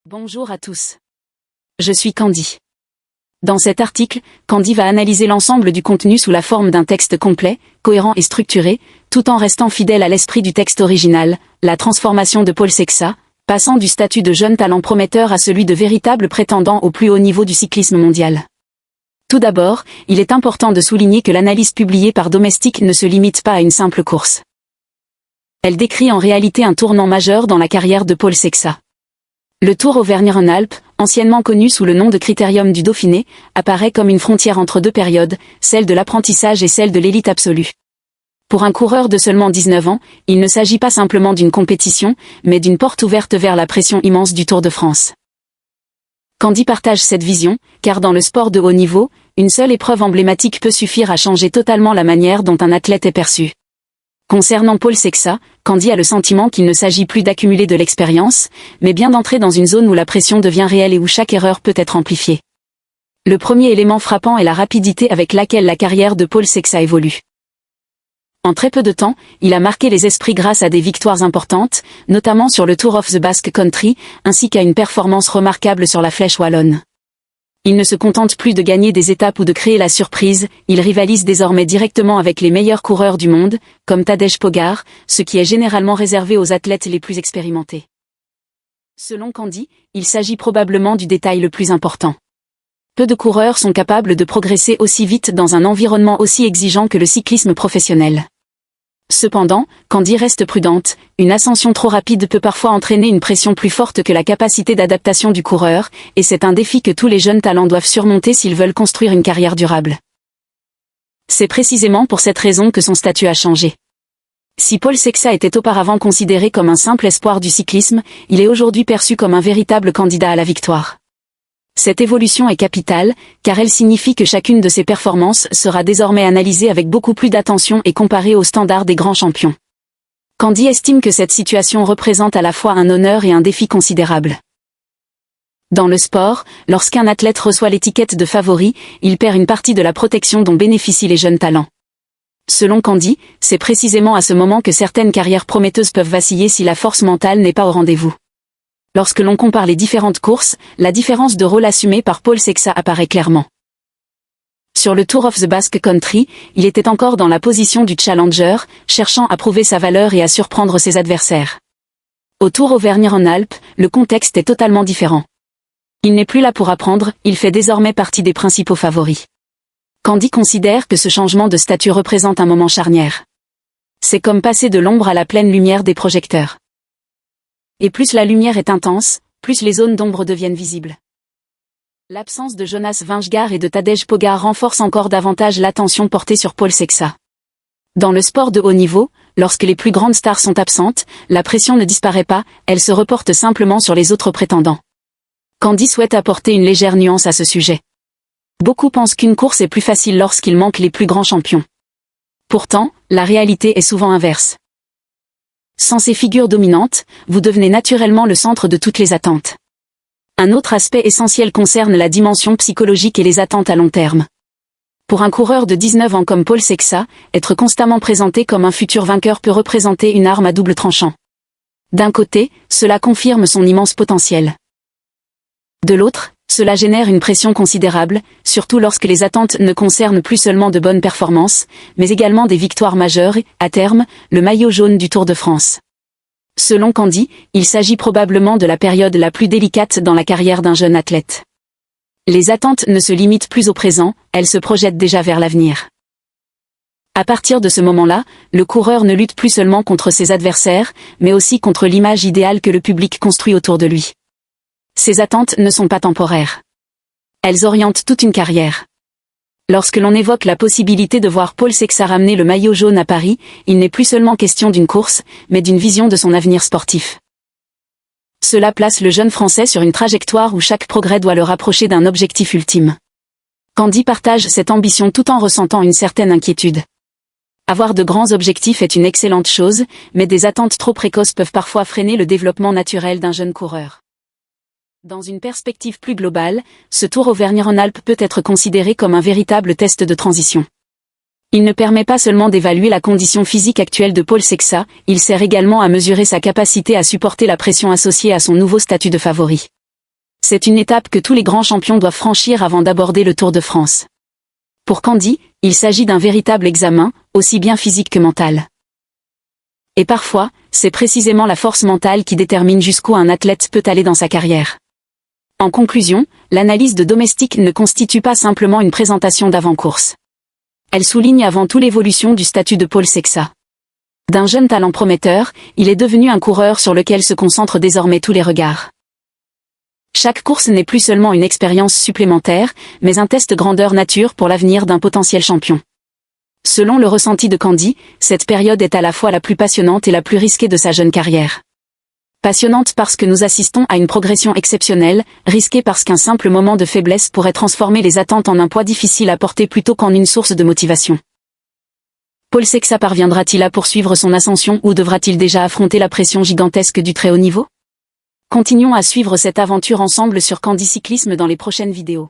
Bonjour à tous. Je suis Candy. Dans cet article, Candy va analyser l'ensemble du contenu sous la forme d'un texte complet, cohérent et structuré, tout en restant fidèle à l'esprit du texte original, la transformation de Paul Sexa, passant du statut de jeune talent prometteur à celui de véritable prétendant au plus haut niveau du cyclisme mondial. Tout d'abord, il est important de souligner que l'analyse publiée par Domestique ne se limite pas à une simple course. Elle décrit en réalité un tournant majeur dans la carrière de Paul Sexa. Le Tour Auvergne-Rhône-Alpes, anciennement connu sous le nom de Critérium du Dauphiné, apparaît comme une frontière entre deux périodes, celle de l'apprentissage et celle de l'élite absolue. Pour un coureur de seulement 19 ans, il ne s'agit pas simplement d'une compétition, mais d'une porte ouverte vers la pression immense du Tour de France. Candy partage cette vision, car dans le sport de haut niveau, une seule épreuve emblématique peut suffire à changer totalement la manière dont un athlète est perçu. Concernant Paul Sexa, Candy a le sentiment qu'il ne s'agit plus d'accumuler de l'expérience, mais bien d'entrer dans une zone où la pression devient réelle et où chaque erreur peut être amplifiée. Le premier élément frappant est la rapidité avec laquelle la carrière de Paul Sexa évolue. En très peu de temps, il a marqué les esprits grâce à des victoires importantes, notamment sur le Tour of the Basque Country, ainsi qu'à une performance remarquable sur la Flèche wallonne. Il ne se contente plus de gagner des étapes ou de créer la surprise, il rivalise désormais directement avec les meilleurs coureurs du monde, comme Tadej Pogačar, ce qui est généralement réservé aux athlètes les plus expérimentés. Selon Candy, il s'agit probablement du détail le plus important. Peu de coureurs sont capables de progresser aussi vite dans un environnement aussi exigeant que le cyclisme professionnel. Cependant, Candy reste prudente, une ascension trop rapide peut parfois entraîner une pression plus forte que la capacité d'adaptation du coureur, et c'est un défi que tous les jeunes talents doivent surmonter s'ils veulent construire une carrière durable. C'est précisément pour cette raison que son statut a changé. Si Paul Sexa était auparavant considéré comme un simple espoir du cyclisme, il est aujourd'hui perçu comme un véritable candidat à la victoire. Cette évolution est capitale, car elle signifie que chacune de ses performances sera désormais analysée avec beaucoup plus d'attention et comparée aux standards des grands champions. Candy estime que cette situation représente à la fois un honneur et un défi considérable. Dans le sport, lorsqu'un athlète reçoit l'étiquette de favori, il perd une partie de la protection dont bénéficient les jeunes talents. Selon Candy, c'est précisément à ce moment que certaines carrières prometteuses peuvent vaciller si la force mentale n'est pas au rendez-vous. Lorsque l'on compare les différentes courses, la différence de rôle assumée par Paul Sexa apparaît clairement. Sur le Tour of the Basque Country, il était encore dans la position du challenger, cherchant à prouver sa valeur et à surprendre ses adversaires. Au Tour Auvergne-Rhône-Alpes, le contexte est totalement différent. Il n'est plus là pour apprendre, il fait désormais partie des principaux favoris. Candy considère que ce changement de statut représente un moment charnière. C'est comme passer de l'ombre à la pleine lumière des projecteurs. Et plus la lumière est intense, plus les zones d'ombre deviennent visibles. L'absence de Jonas Vingegaard et de Tadej Pogačar renforce encore davantage l'attention portée sur Paul Sexa. Dans le sport de haut niveau, lorsque les plus grandes stars sont absentes, la pression ne disparaît pas, elle se reporte simplement sur les autres prétendants. Candy souhaite apporter une légère nuance à ce sujet. Beaucoup pensent qu'une course est plus facile lorsqu'il manque les plus grands champions. Pourtant, la réalité est souvent inverse. Sans ces figures dominantes, vous devenez naturellement le centre de toutes les attentes. Un autre aspect essentiel concerne la dimension psychologique et les attentes à long terme. Pour un coureur de 19 ans comme Paul Sexa, être constamment présenté comme un futur vainqueur peut représenter une arme à double tranchant. D'un côté, cela confirme son immense potentiel. De l'autre, cela génère une pression considérable, surtout lorsque les attentes ne concernent plus seulement de bonnes performances, mais également des victoires majeures et, à terme, le maillot jaune du Tour de France. Selon Candy, il s'agit probablement de la période la plus délicate dans la carrière d'un jeune athlète. Les attentes ne se limitent plus au présent, elles se projettent déjà vers l'avenir. À partir de ce moment-là, le coureur ne lutte plus seulement contre ses adversaires, mais aussi contre l'image idéale que le public construit autour de lui. Ces attentes ne sont pas temporaires. Elles orientent toute une carrière. Lorsque l'on évoque la possibilité de voir Paul Sexa ramener le maillot jaune à Paris, il n'est plus seulement question d'une course, mais d'une vision de son avenir sportif. Cela place le jeune Français sur une trajectoire où chaque progrès doit le rapprocher d'un objectif ultime. Candy partage cette ambition tout en ressentant une certaine inquiétude. Avoir de grands objectifs est une excellente chose, mais des attentes trop précoces peuvent parfois freiner le développement naturel d'un jeune coureur. Dans une perspective plus globale, ce Tour Auvergne-Rhône-Alpes peut être considéré comme un véritable test de transition. Il ne permet pas seulement d'évaluer la condition physique actuelle de Paul Sexa, il sert également à mesurer sa capacité à supporter la pression associée à son nouveau statut de favori. C'est une étape que tous les grands champions doivent franchir avant d'aborder le Tour de France. Pour Candy, il s'agit d'un véritable examen, aussi bien physique que mental. Et parfois, c'est précisément la force mentale qui détermine jusqu'où un athlète peut aller dans sa carrière. En conclusion, l'analyse de Domestique ne constitue pas simplement une présentation d'avant-course. Elle souligne avant tout l'évolution du statut de Paul Sexa. D'un jeune talent prometteur, il est devenu un coureur sur lequel se concentrent désormais tous les regards. Chaque course n'est plus seulement une expérience supplémentaire, mais un test grandeur nature pour l'avenir d'un potentiel champion. Selon le ressenti de Candy, cette période est à la fois la plus passionnante et la plus risquée de sa jeune carrière. Passionnante parce que nous assistons à une progression exceptionnelle, risquée parce qu'un simple moment de faiblesse pourrait transformer les attentes en un poids difficile à porter plutôt qu'en une source de motivation. Paul Sexa parviendra-t-il à poursuivre son ascension ou devra-t-il déjà affronter la pression gigantesque du très haut niveau ? Continuons à suivre cette aventure ensemble sur Candy Cyclisme dans les prochaines vidéos.